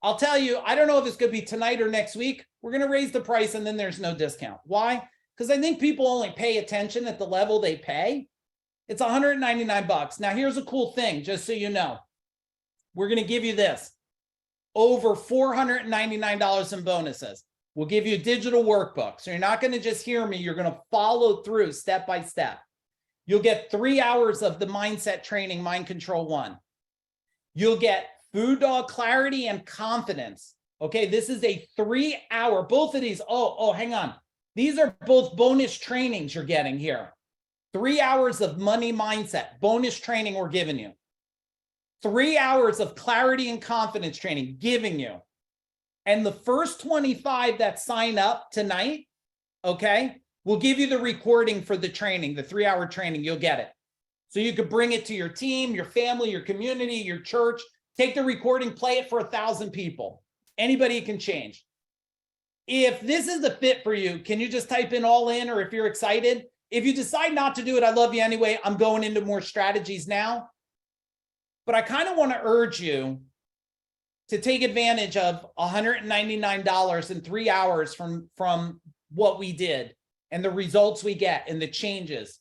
[SPEAKER 1] I'll tell you, I don't know if it's going to be tonight or next week. We're going to raise the price and then there's no discount. Why? Because I think people only pay attention at the level they pay. It's $199. Now, here's a cool thing, just so you know. We're going to give you this. Over $499 in bonuses. We'll give you a digital workbook. So you're not going to just hear me. You're going to follow through step by step. You'll get 3 hours of the mindset training, Mind Control 1. You'll get Food Dog Clarity and Confidence. Okay, this is a 3 hour, both of these. Oh, hang on. These are both bonus trainings you're getting here. 3 hours of money mindset, bonus training we're giving you. 3 hours of clarity and confidence training giving you. And the first 25 that sign up tonight, okay, we'll give you the recording for the training, the 3 hour training, you'll get it. So you could bring it to your team, your family, your community, your church, take the recording, play it for 1,000 people. Anybody can change. If this is a fit for you, can you just type in all in, or if you're excited? If you decide not to do it, I love you anyway. I'm going into more strategies now. But I kind of want to urge you to take advantage of $199 in 3 hours from what we did and the results we get and the changes.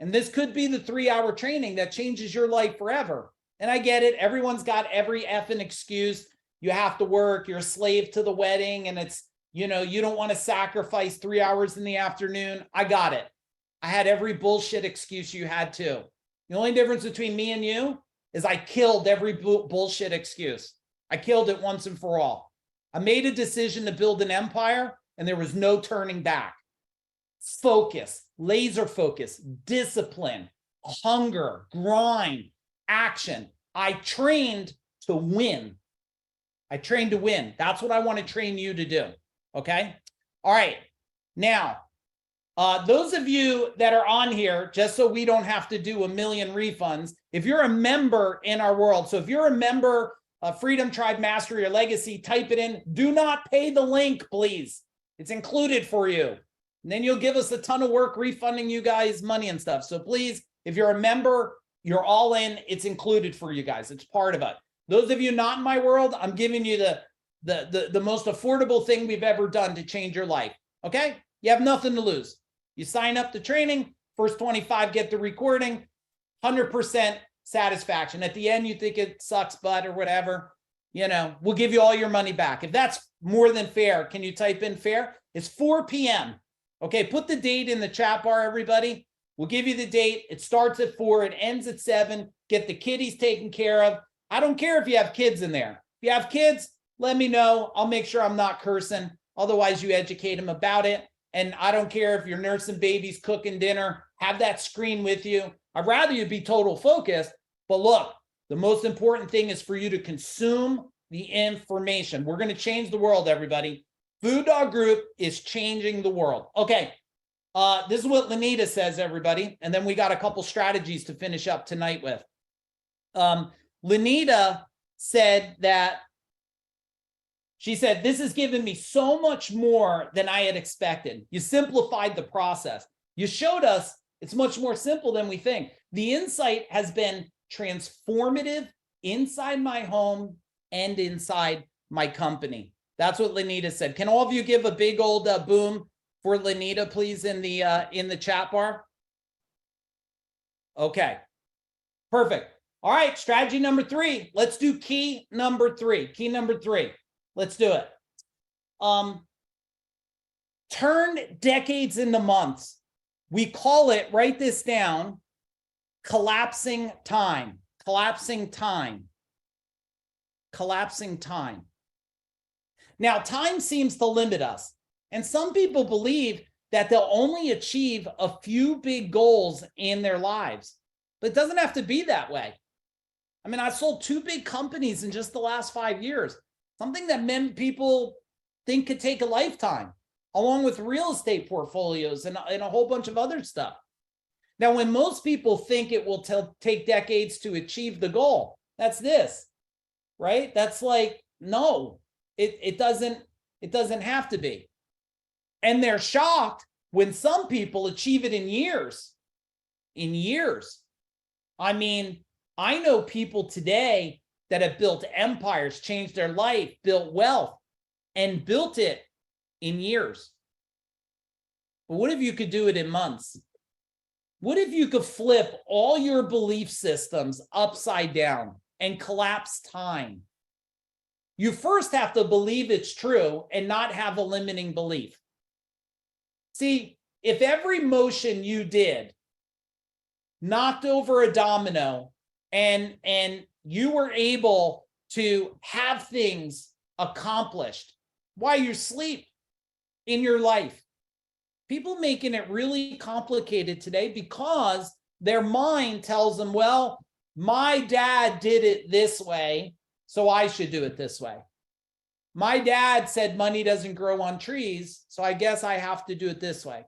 [SPEAKER 1] And this could be the 3 hour training that changes your life forever. And I get it. Everyone's got every effing excuse. You have to work. You're a slave to the wedding. And it's, you know, you don't want to sacrifice 3 hours in the afternoon. I got it. I had every bullshit excuse you had too. The only difference between me and you is I killed every bullshit excuse. I killed it once and for all. I made a decision to build an empire and there was no turning back. Focus, laser focus, discipline, hunger, grind, action. I trained to win. I trained to win. That's what I want to train you to do. Okay. All right. Now, those of you that are on here, just so we don't have to do a million refunds, if you're a member in our world, so if you're a member of Freedom Tribe Mastery or Legacy, type it in. Do not pay the link, please. It's included for you. And then you'll give us a ton of work refunding you guys money and stuff. So please, if you're a member, you're all in. It's included for you guys. It's part of it. Those of you not in my world, I'm giving you the most affordable thing we've ever done to change your life. Okay? You have nothing to lose. You sign up to training, first 25 get the recording, 100% satisfaction. At the end, you think it sucks butt or whatever, you know, we'll give you all your money back. If that's more than fair, can you type in fair? It's 4 p.m. Okay, put the date in the chat bar, everybody. We'll give you the date. It starts at 4, it ends at 7. Get the kiddies taken care of. I don't care if you have kids in there. If you have kids, let me know. I'll make sure I'm not cursing. Otherwise, you educate them about it. And I don't care if you're nursing babies, cooking dinner, have that screen with you. I'd rather you be total focused. But look, the most important thing is for you to consume the information. We're going to change the world, everybody. Food Dog Group is changing the world. Okay, this is what Lenita says, everybody. And then we got a couple strategies to finish up tonight with. Lenita said that, she said, this has given me so much more than I had expected. You simplified the process. You showed us it's much more simple than we think. The insight has been transformative inside my home and inside my company. That's what Lenita said. Can all of you give a big old boom for Lenita, please, in the chat bar? Okay, perfect. All right, strategy number 3. Let's do key number 3. Key number 3. Let's do it. Turn decades into months. We call it, write this down, collapsing time. Collapsing time. Collapsing time. Now, time seems to limit us. And some people believe that they'll only achieve a few big goals in their lives. But it doesn't have to be that way. I mean, I sold 2 big companies in just the last 5 years. Something that many people think could take a lifetime, along with real estate portfolios and a whole bunch of other stuff. Now, when most people think it will take decades to achieve the goal, that's this, right? That's like, no, it doesn't have to be. And they're shocked when some people achieve it in years. In years. I mean, I know people today that have built empires, changed their life, built wealth, and built it in years. But what if you could do it in months? What if you could flip all your belief systems upside down and collapse time? You first have to believe it's true and not have a limiting belief. See, if every motion you did knocked over a domino and you were able to have things accomplished while you sleep in your life, people making it really complicated today because their mind tells them, well, my dad did it this way, so I should do it this way. My dad said money doesn't grow on trees, so I guess I have to do it this way.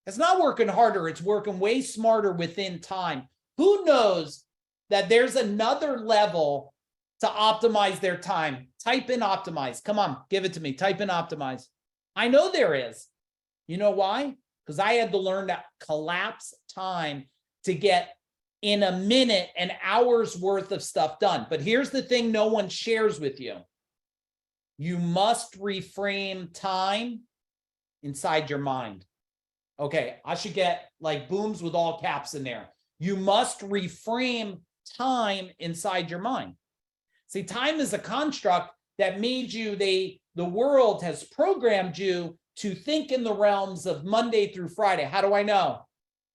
[SPEAKER 1] It's not working harder. It's working way smarter within time. Who knows that there's another level to optimize their time? Type in optimize. Come on, give it to me. Type in optimize. I know there is. You know why? Because I had to learn to collapse time to get in a minute an hour's worth of stuff done. But here's the thing no one shares with you. You must reframe time inside your mind. Okay, I should get like booms with all caps in there. You must reframe time inside your mind. See, time is a construct that made you, the world has programmed you to think in the realms of Monday through Friday. How do I know?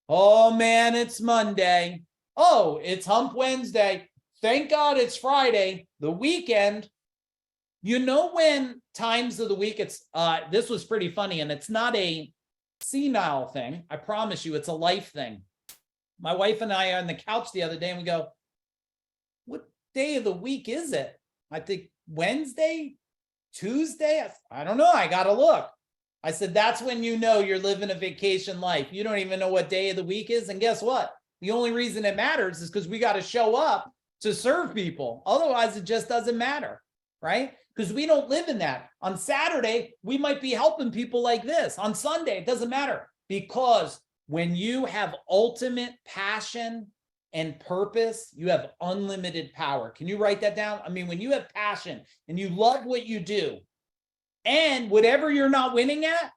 [SPEAKER 1] Oh man, it's Monday. Oh, it's Hump Wednesday. Thank God it's Friday, the weekend. You know when times of the week, it's this was pretty funny, and it's not a senile thing. I promise you, it's a life thing. My wife and I are on the couch the other day, and we go, what day of the week is it? I think Wednesday, Tuesday. I don't know. I got to look. I said, that's when you know you're living a vacation life. You don't even know what day of the week is. And guess what? The only reason it matters is because we got to show up to serve people. Otherwise, it just doesn't matter, right? Because we don't live in that. On Saturday, we might be helping people like this. On Sunday, it doesn't matter. Because when you have ultimate passion and purpose, you have unlimited power. Can you write that down? I mean, when you have passion and you love what you do, and whatever you're not winning at,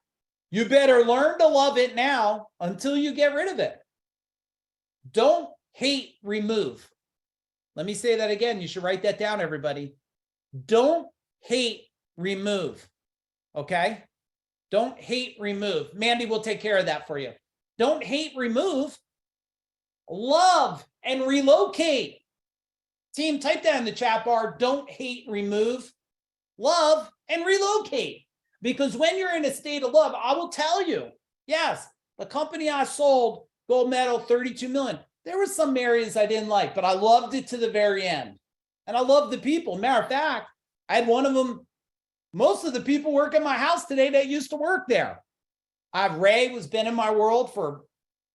[SPEAKER 1] you better learn to love it now until you get rid of it. Don't hate, remove. Let me say that again. You should write that down, everybody. Don't hate, remove. Okay? Don't hate, remove. Mandy will take care of that for you. Don't hate, remove. Love and relocate. Team, type that in the chat bar. Don't hate, remove. Love and relocate. Because when you're in a state of love, I will tell you, yes, the company I sold, gold medal, 32 million. There were some areas I didn't like, but I loved it to the very end. And I loved the people. Matter of fact, I had one of them, most of the people work in my house today that used to work there. Ray was been in my world for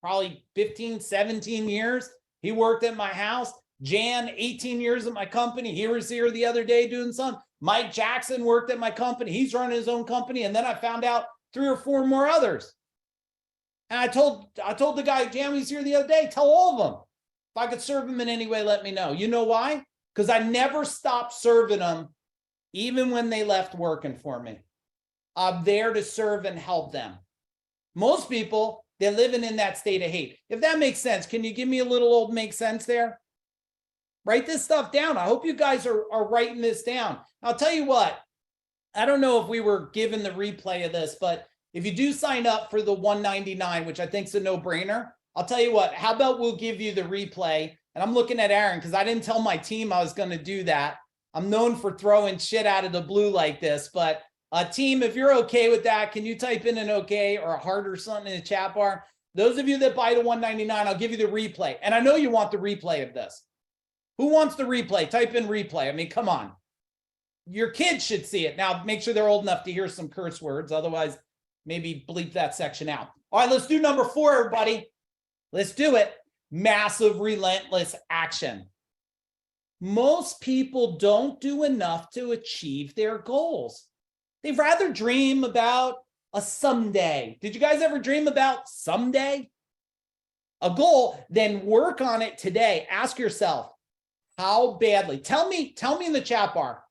[SPEAKER 1] probably 15, 17 years. He worked at my house. Jan, 18 years at my company. He was here the other day doing something. Mike Jackson worked at my company. He's running his own company. And then I found out 3 or 4 more others. And I told the guy, Jan was here the other day, tell all of them. If I could serve them in any way, let me know. You know why? Because I never stopped serving them even when they left working for me. I'm there to serve and help them. Most people, they're living in that state of hate. If that makes sense, can you give me a little old make sense there? Write this stuff down. I hope you guys are writing this down. I'll tell you what, I don't know if we were given the replay of this, but if you do sign up for the $199, which I think is a no-brainer, I'll tell you what, how about we'll give you the replay? And I'm looking at Aaron because I didn't tell my team I was going to do that. I'm known for throwing shit out of the blue like this, but team, if you're okay with that, can you type in an okay or a heart or something in the chat bar? Those of you that buy the $199, I'll give you the replay. And I know you want the replay of this. Who wants the replay? Type in replay. I mean, come on. Your kids should see it. Now, make sure they're old enough to hear some curse words. Otherwise, maybe bleep that section out. All right, let's do number 4, everybody. Let's do it. Massive, relentless action. Most people don't do enough to achieve their goals. They'd rather dream about a someday. Did you guys ever dream about someday? A goal, then work on it today. Ask yourself, how badly? Tell me in the chat bar,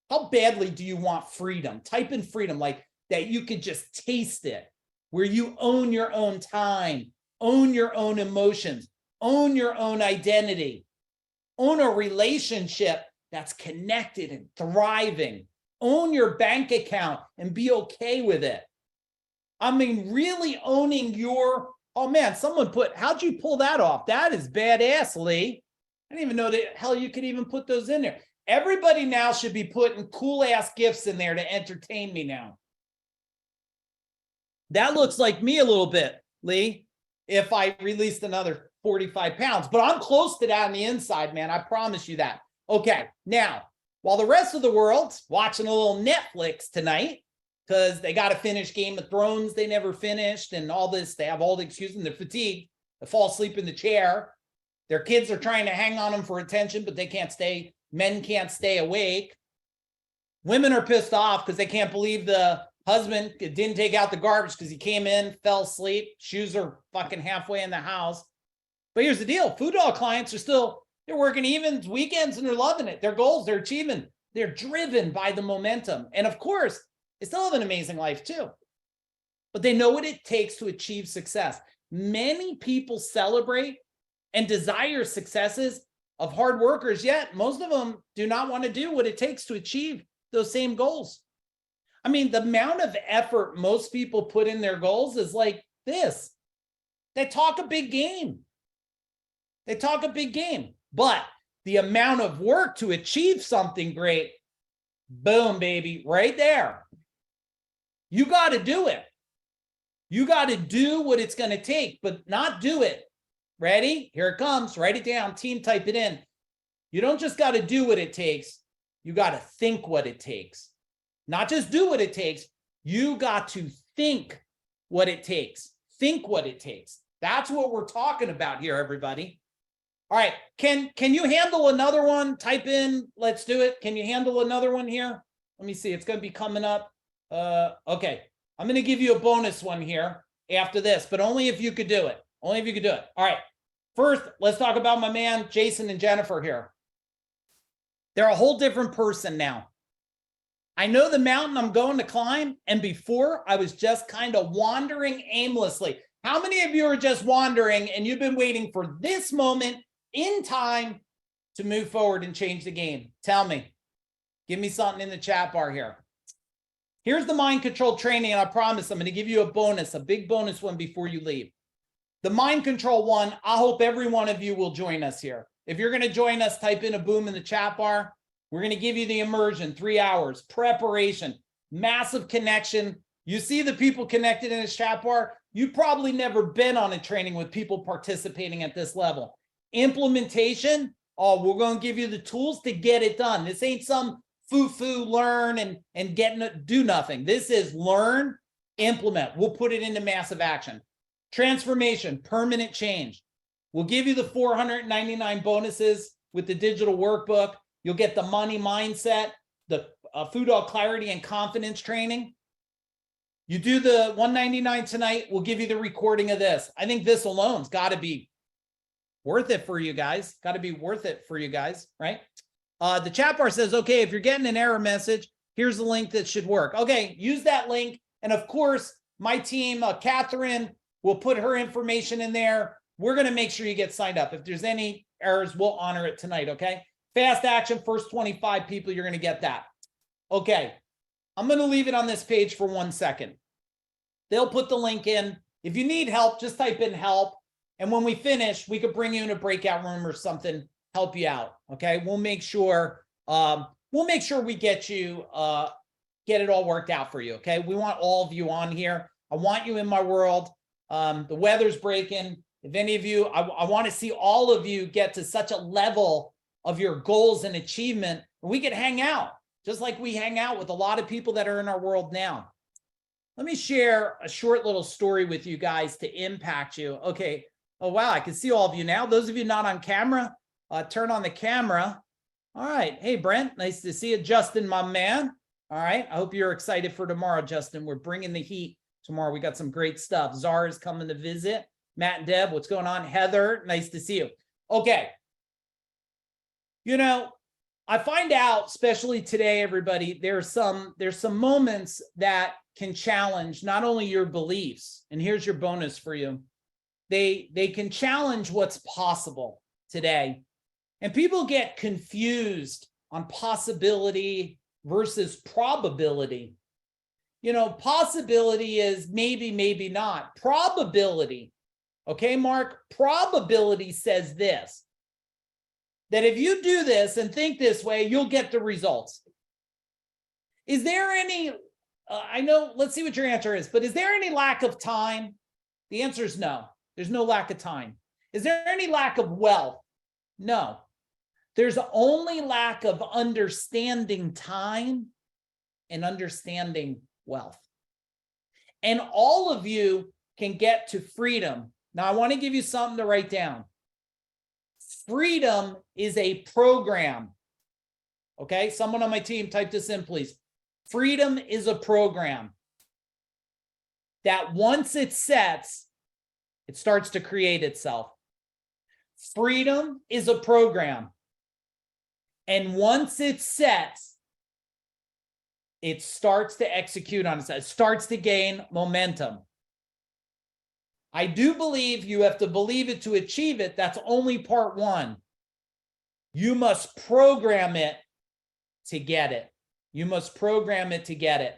[SPEAKER 1] how badly do you want freedom? Type in freedom, like that you could just taste it, where you own your own time, own your own emotions, own your own identity, own a relationship that's connected and thriving. Own your bank account and be okay with it. I mean, really owning your, oh man, someone put, how'd you pull that off? That is badass, Lee. I didn't even know the hell you could even put those in there. Everybody now should be putting cool ass gifts in there to entertain me now. That looks like me a little bit, Lee, if I released another 45 pounds, but I'm close to that on the inside, man. I promise you that. Okay, now, while the rest of the world's watching a little Netflix tonight, because they got to finish Game of Thrones they never finished and all this, they have all the excuses, they're fatigued, they fall asleep in the chair. Their kids are trying to hang on them for attention, but they can't stay, men can't stay awake. Women are pissed off because they can't believe the husband didn't take out the garbage because he came in, fell asleep, shoes are fucking halfway in the house. But here's the deal, food hall clients are still, they're working evenings, weekends, and they're loving it. Their goals, they're achieving. They're driven by the momentum. And of course, they still have an amazing life too. But they know what it takes to achieve success. Many people celebrate and desire successes of hard workers, yet most of them do not want to do what it takes to achieve those same goals. I mean, the amount of effort most people put in their goals is like this. They talk a big game. They talk a big game. But the amount of work to achieve something great, boom, baby, right there. You got to do it. You got to do what it's going to take, but not do it. Ready? Here it comes. Write it down. Team, type it in. You don't just got to do what it takes. You got to think what it takes. Not just do what it takes. You got to think what it takes. Think what it takes. That's what we're talking about here, everybody. All right, can you handle another one? Type in, let's do it. Can you handle another one here? Let me see, it's gonna be coming up. Okay, I'm gonna give you a bonus one here after this, but only if you could do it. Only if you could do it. All right, first, let's talk about my man, Jason and Jennifer here. They're a whole different person now. I know the mountain I'm going to climb, and before I was just kind of wandering aimlessly. How many of you are just wandering and you've been waiting for this moment in time to move forward and change the game? Tell me. Give me something in the chat bar here. Here's the mind control training, and I promise I'm going to give you a bonus, a big bonus one before you leave. The mind control one, I hope every one of you will join us here. If you're going to join us, type in a boom in the chat bar. We're going to give you the immersion, 3 hours, preparation, massive connection. You see the people connected in this chat bar? You've probably never been on a training with people participating at this level. Implementation, oh, we're going to give you the tools to get it done. This ain't some foo-foo learn and do nothing. This is learn, implement. We'll put it into massive action. Transformation, permanent change. We'll give you the 499 bonuses with the digital workbook. You'll get the money mindset, the food all clarity and confidence training. You do the 199 tonight, we'll give you the recording of this. I think this alone's got to be worth it for you guys. Got to be worth it for you guys, right? The chat bar says, okay, if you're getting an error message, here's the link that should work. Okay, use that link. And of course, my team, Catherine, will put her information in there. We're going to make sure you get signed up. If there's any errors, we'll honor it tonight, okay? Fast action, first 25 people, you're going to get that. Okay, I'm going to leave it on this page for 1 second. They'll put the link in. If you need help, just type in help. And when we finish, we could bring you in a breakout room or something, help you out, okay? We'll make sure we get you, get it all worked out for you, okay? We want all of you on here. I want you in my world. The weather's breaking. If any of you, I want to see all of you get to such a level of your goals and achievement, we could hang out, just like we hang out with a lot of people that are in our world now. Let me share a short little story with you guys to impact you. Okay. Oh, wow. I can see all of you now. Those of you not on camera, turn on the camera. All right. Hey, Brent, nice to see you. Justin, my man. All right. I hope you're excited for tomorrow, Justin. We're bringing the heat tomorrow. We got some great stuff. Zara's coming to visit. Matt and Deb, what's going on? Heather, nice to see you. Okay. You know, I find out, especially today, everybody, there's some moments that can challenge not only your beliefs, and here's your bonus for you. They can challenge what's possible today. And people get confused on possibility versus probability. You know, possibility is maybe, maybe not. Probability, okay, Mark? Probability says this, that if you do this and think this way, you'll get the results. Is there any, I know, let's see what your answer is, but is there any lack of time? The answer is no. There's no lack of time. Is there any lack of wealth? No. There's only lack of understanding time and understanding wealth. And all of you can get to freedom. Now, I want to give you something to write down. Freedom is a program. Okay, someone on my team type this in, please. Freedom is a program that once it sets, it starts to create itself. Freedom is a program. And once it sets, it starts to execute on itself. It starts to gain momentum. I do believe you have to believe it to achieve it. That's only part one. You must program it to get it. You must program it to get it.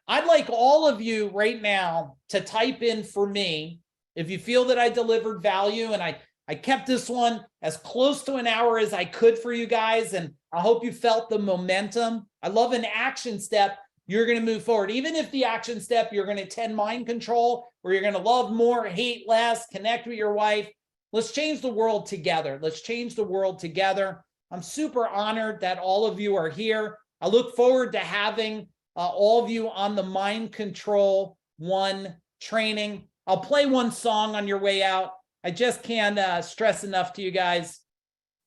[SPEAKER 1] I'd like all of you right now to type in for me, if you feel that I delivered value, and I kept this one as close to an hour as I could for you guys, and I hope you felt the momentum. I love an action step. You're going to move forward. Even if the action step, you're going to 10 mind control, or you're going to love more, hate less, connect with your wife. Let's change the world together. Let's change the world together. I'm super honored that all of you are here. I look forward to having all of you on the Mind Control 1 training. I'll play one song on your way out. I just can't stress enough to you guys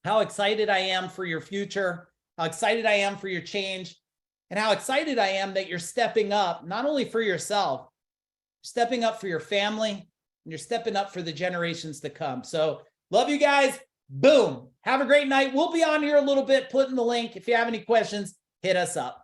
[SPEAKER 1] how excited I am for your future, how excited I am for your change, and how excited I am that you're stepping up, not only for yourself, you're stepping up for your family, and you're stepping up for the generations to come. So love you guys. Boom. Have a great night. We'll be on here a little bit, putting the link. If you have any questions, hit us up.